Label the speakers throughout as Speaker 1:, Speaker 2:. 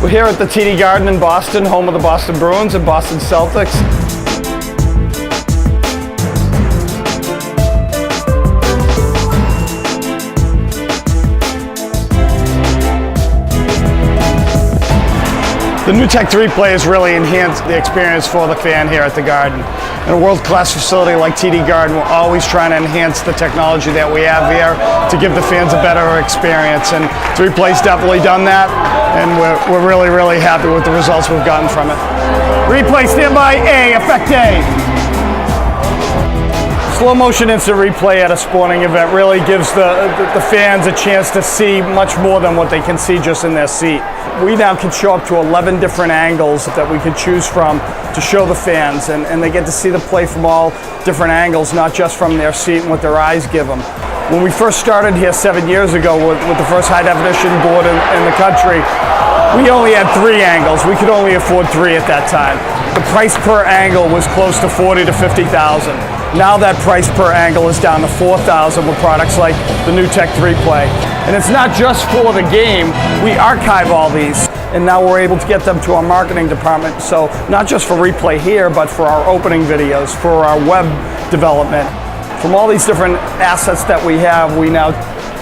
Speaker 1: We're here at the TD Garden in Boston, home of the Boston Bruins and Boston Celtics. The NewTek 3 play has really enhanced the experience for the fan here at the Garden. In a world-class facility like TD Garden, we're always trying to enhance the technology that we have here to give the fans a better experience. And 3 play's definitely done that, and we're really, really happy with the results we've gotten from it. Replay, standby, A, effect A. Slow motion instant replay at a sporting event really gives the fans a chance to see much more than what they can see just in their seat. We now can show up to 11 different angles that we can choose from to show the fans, and they get to see the play from all different angles, not just from their seat and what their eyes give them. When we first started here 7 years ago with the first high definition board in the country, we only had 3 angles. We could only afford 3 at that time. The price per angle was close to $40,000 to $50,000. Now that price per angle is down to $4,000 with products like the NewTek 3 play. And it's not just for the game, we archive all these, and now we're able to get them to our marketing department. So not just for replay here, but for our opening videos, for our web development. From all these different assets that we have, we now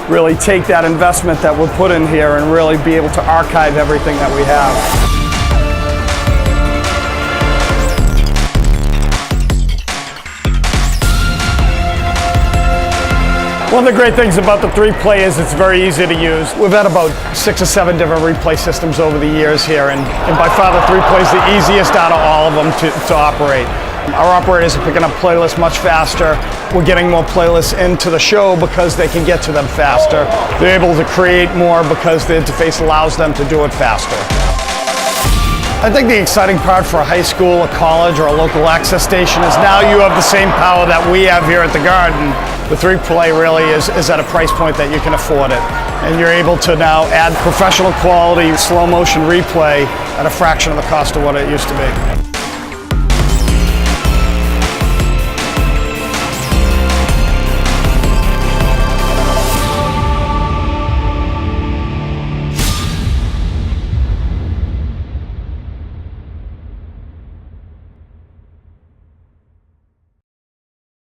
Speaker 1: really take that investment that we've put in here and really be able to archive everything that we have. One of the great things about the 3 play is it's very easy to use. We've had about 6 or 7 different replay systems over the years here, and by far the 3 play is the easiest out of all of them to operate. Our operators are picking up playlists much faster. We're getting more playlists into the show because they can get to them faster. They're able to create more because the interface allows them to do it faster. I think the exciting part for a high school, a college, or a local access station is now you have the same power that we have here at the Garden. The 3 play really is at a price point that you can afford it. And you're able to now add professional quality, slow motion replay at a fraction of the cost of what it used to be.